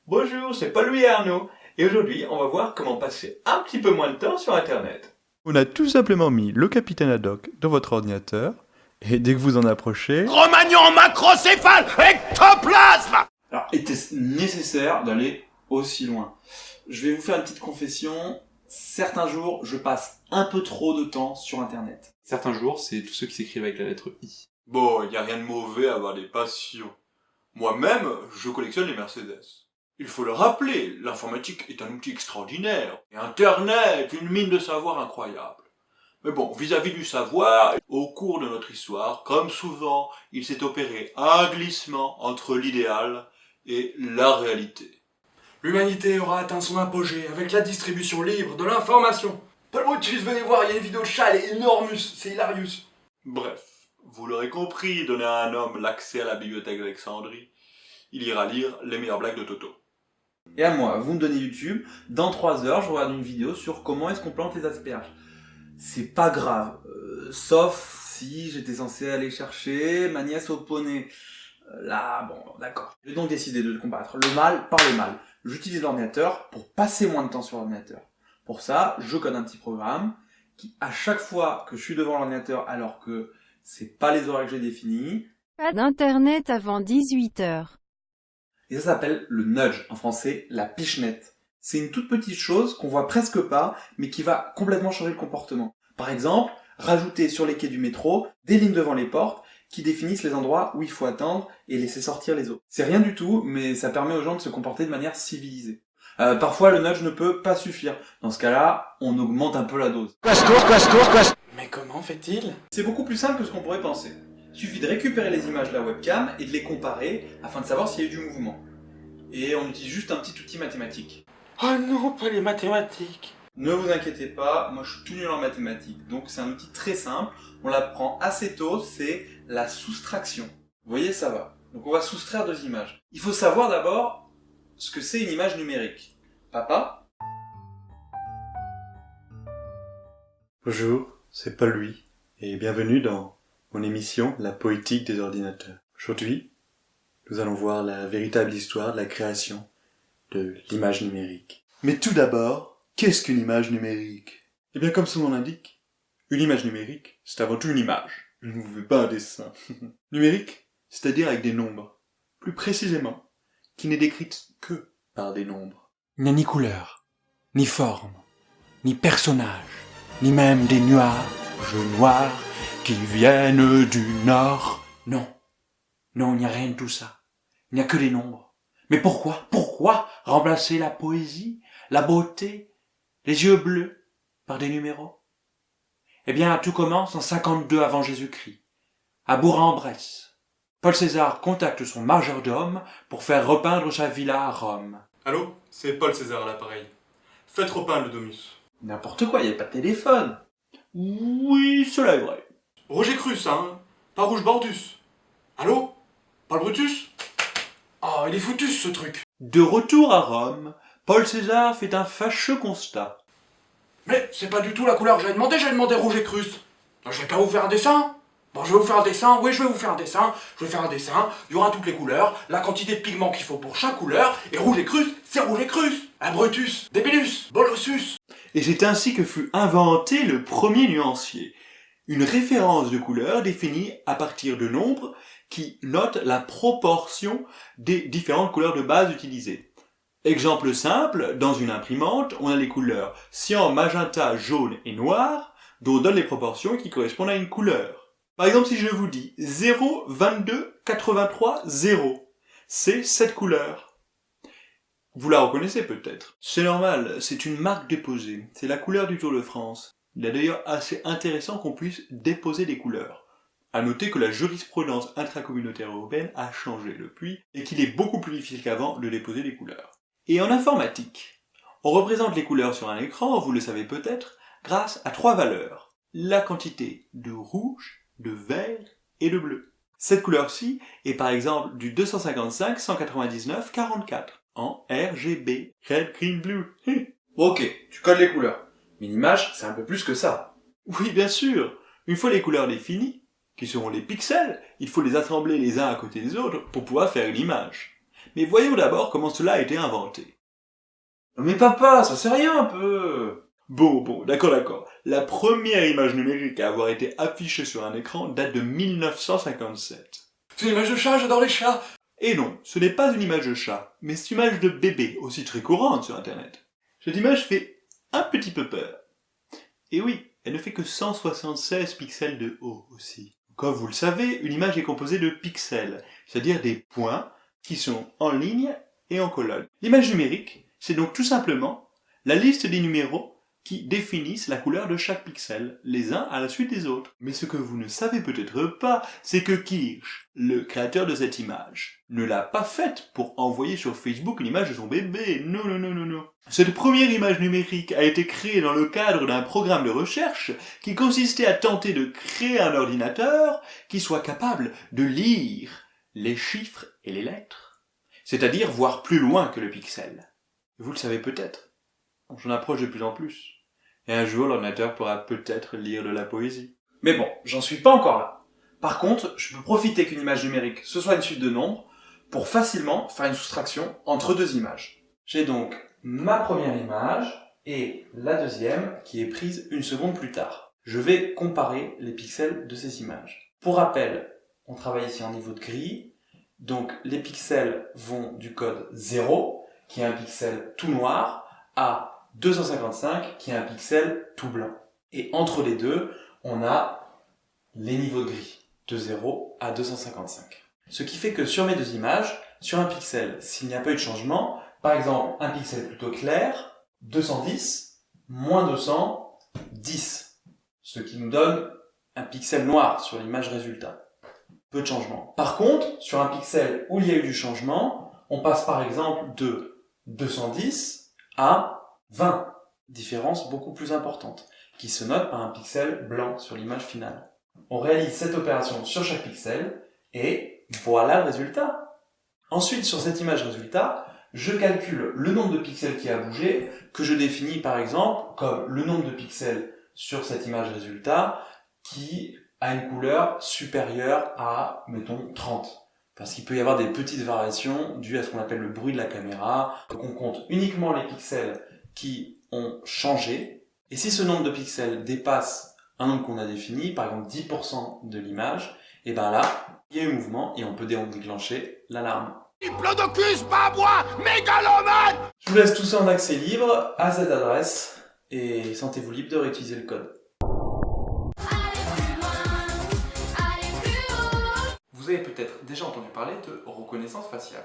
Bonjour, c'est Paul Louis Arnaud, et aujourd'hui on va voir comment passer un petit peu moins de temps sur internet. On a tout simplement mis le capitaine Haddock dans votre ordinateur, et dès que vous en approchez... Romagnon macrocéphale ectoplasme. Alors, était-ce nécessaire d'aller aussi loin? Je vais vous faire une petite confession. Certains jours, je passe un peu trop de temps sur Internet. Certains jours, c'est tous ceux qui s'écrivent avec la lettre I. Bon, il n'y a rien de mauvais à avoir des passions. Moi-même, je collectionne les Mercedes. Il faut le rappeler, l'informatique est un outil extraordinaire, et Internet, une mine de savoir incroyable. Mais bon, vis-à-vis du savoir, au cours de notre histoire, comme souvent, il s'est opéré un glissement entre l'idéal et la réalité. L'humanité aura atteint son apogée avec la distribution libre de l'information. Paul Brutus, venez voir, il y a une vidéo de chat, elle est enormus, c'est hilarious. Bref, vous l'aurez compris, donner à un homme l'accès à la bibliothèque d'Alexandrie, il ira lire les meilleures blagues de Toto. Et à moi, vous me donnez YouTube, dans 3 heures, je regarde une vidéo sur comment est-ce qu'on plante les asperges. C'est pas grave, sauf si j'étais censé aller chercher ma nièce au poney. Là, bon, d'accord. J'ai donc décidé de combattre le mal par le mal. J'utilise l'ordinateur pour passer moins de temps sur l'ordinateur. Pour ça, je code un petit programme qui, à chaque fois que je suis devant l'ordinateur alors que c'est pas les horaires que j'ai définis, Pas d'internet avant 18h. et ça s'appelle le nudge, en français, la pichenette. C'est une toute petite chose qu'on voit presque pas, mais qui va complètement changer le comportement. Par exemple, rajouter sur les quais du métro des lignes devant les portes qui définissent les endroits où il faut attendre et laisser sortir les autres. C'est rien du tout, mais ça permet aux gens de se comporter de manière civilisée. Parfois, le nudge ne peut pas suffire. Dans ce cas-là, on augmente un peu la dose. Mais comment fait-il? C'est beaucoup plus simple que ce qu'on pourrait penser. Il suffit de récupérer les images de la webcam et de les comparer afin de savoir s'il y a eu du mouvement. Et on utilise juste un petit outil mathématique. Oh non, pas les mathématiques. Ne vous inquiétez pas, moi je suis tout nul en mathématiques, donc c'est un outil très simple, on l'apprend assez tôt, c'est la soustraction. Vous voyez, ça va. Donc on va soustraire 2 images. Il faut savoir d'abord ce que c'est une image numérique. Papa? Bonjour, c'est Paul Louis, et bienvenue dans mon émission La poétique des ordinateurs. Aujourd'hui, nous allons voir la véritable histoire de la création de l'image numérique. Mais tout d'abord, qu'est-ce qu'une image numérique? Eh bien, comme son nom l'indique, une image numérique, c'est avant tout une image. Je ne vous fais pas un dessin. Numérique, c'est-à-dire avec des nombres. Plus précisément, qui n'est décrite que par des nombres. Il n'y a ni couleur, ni forme, ni personnage, ni même des nuages noirs qui viennent du nord. Non, non, il n'y a rien de tout ça. Il n'y a que des nombres. Mais pourquoi remplacer la poésie, la beauté, les yeux bleus par des numéros? Eh bien, tout commence en 52 avant Jésus-Christ, à Bourg-en-Bresse. Paul César contacte son majordome pour faire repeindre sa villa à Rome. Allô, c'est Paul César à l'appareil. Faites repeindre le Domus. N'importe quoi, il n'y a pas de téléphone. Oui, cela est vrai. Roger Crus, hein, pas Rouge Bordus. Allô? Paul Brutus? Oh, il est foutu ce truc. De retour à Rome, Paul César fait un fâcheux constat. Mais c'est pas du tout la couleur que j'ai demandé Roger Crus. Non, je vais pas vous faire un dessin. Bon, je vais vous faire un dessin, oui, je vais vous faire un dessin. Je vais faire un dessin, il y aura toutes les couleurs, la quantité de pigments qu'il faut pour chaque couleur, et Rouge et Crus, c'est Rouge et Crus. Un Brutus, Débélus, Bolossus. Et c'est ainsi que fut inventé le premier nuancier. Une référence de couleur définie à partir de nombres qui notent la proportion des différentes couleurs de base utilisées. Exemple simple, dans une imprimante, on a les couleurs cyan, magenta, jaune et noir, dont on donne les proportions qui correspondent à une couleur. Par exemple, si je vous dis 0, 22, 83, 0, c'est cette couleur. Vous la reconnaissez peut-être. C'est normal, c'est une marque déposée. C'est la couleur du Tour de France. Il est d'ailleurs assez intéressant qu'on puisse déposer des couleurs. À noter que la jurisprudence intracommunautaire européenne a changé depuis, et qu'il est beaucoup plus difficile qu'avant de déposer des couleurs. Et en informatique, on représente les couleurs sur un écran, vous le savez peut-être, grâce à 3 valeurs. La quantité de rouge, de vert et de bleu. Cette couleur-ci est par exemple du 255 199 44 en RGB, Red, Green, Blue. Ok, tu codes les couleurs. Mais l'image, c'est un peu plus que ça. Oui, bien sûr. Une fois les couleurs définies, qui seront les pixels, il faut les assembler les uns à côté des autres pour pouvoir faire une image. Mais voyons d'abord comment cela a été inventé. Mais papa, ça sert à rien un peu. Bon, d'accord. La première image numérique à avoir été affichée sur un écran date de 1957. C'est une image de chat, j'adore les chats. Et non, ce n'est pas une image de chat, mais c'est une image de bébé, aussi très courante sur Internet. Cette image fait un petit peu peur. Et oui, elle ne fait que 176 pixels de haut aussi. Comme vous le savez, une image est composée de pixels, c'est-à-dire des points qui sont en ligne et en colonne. L'image numérique, c'est donc tout simplement la liste des numéros qui définissent la couleur de chaque pixel, les uns à la suite des autres. Mais ce que vous ne savez peut-être pas, c'est que Kirsch, le créateur de cette image, ne l'a pas faite pour envoyer sur Facebook une image de son bébé. Non. Cette première image numérique a été créée dans le cadre d'un programme de recherche qui consistait à tenter de créer un ordinateur qui soit capable de lire les chiffres et les lettres, c'est-à-dire voir plus loin que le pixel. Vous le savez peut-être. J'en approche de plus en plus. Et un jour, l'ordinateur pourra peut-être lire de la poésie. Mais bon, j'en suis pas encore là. Par contre, je peux profiter qu'une image numérique, ce soit une suite de nombres, pour facilement faire une soustraction entre deux images. J'ai donc ma première image et la deuxième qui est prise une seconde plus tard. Je vais comparer les pixels de ces images. Pour rappel, on travaille ici en niveau de grille, donc les pixels vont du code 0, qui est un pixel tout noir, à 255, qui est un pixel tout blanc. Et entre les deux, on a les niveaux de gris, de 0 à 255. Ce qui fait que sur mes deux images, sur un pixel, s'il n'y a pas eu de changement, par exemple, un pixel plutôt clair, 210, moins 200, 10. Ce qui nous donne un pixel noir sur l'image résultat. Peu de changement. Par contre, sur un pixel où il y a eu du changement, on passe par exemple de 210 à 20. Différence beaucoup plus importante, qui se note par un pixel blanc sur l'image finale. On réalise cette opération sur chaque pixel, et voilà le résultat. Ensuite, sur cette image résultat, je calcule le nombre de pixels qui a bougé, que je définis par exemple comme le nombre de pixels sur cette image résultat qui a une couleur supérieure à, mettons, 30. Parce qu'il peut y avoir des petites variations dues à ce qu'on appelle le bruit de la caméra. Donc on compte uniquement les pixels qui ont changé. Et si ce nombre de pixels dépasse un nombre qu'on a défini, par exemple 10% de l'image, et ben là, il y a eu mouvement et on peut déclencher l'alarme. Diplodocus, pas à moi, mégalomane! Je vous laisse tout ça en accès libre à cette adresse et sentez-vous libre de réutiliser le code. Vous avez peut-être déjà entendu parler de reconnaissance faciale.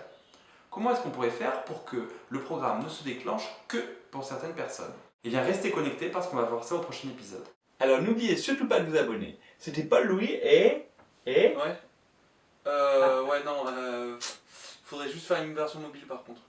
Comment est-ce qu'on pourrait faire pour que le programme ne se déclenche que pour certaines personnes? Eh bien, restez connectés parce qu'on va voir ça au prochain épisode. Alors n'oubliez surtout pas de vous abonner. C'était Paul Louis et... Ouais, non, faudrait juste faire une version mobile par contre.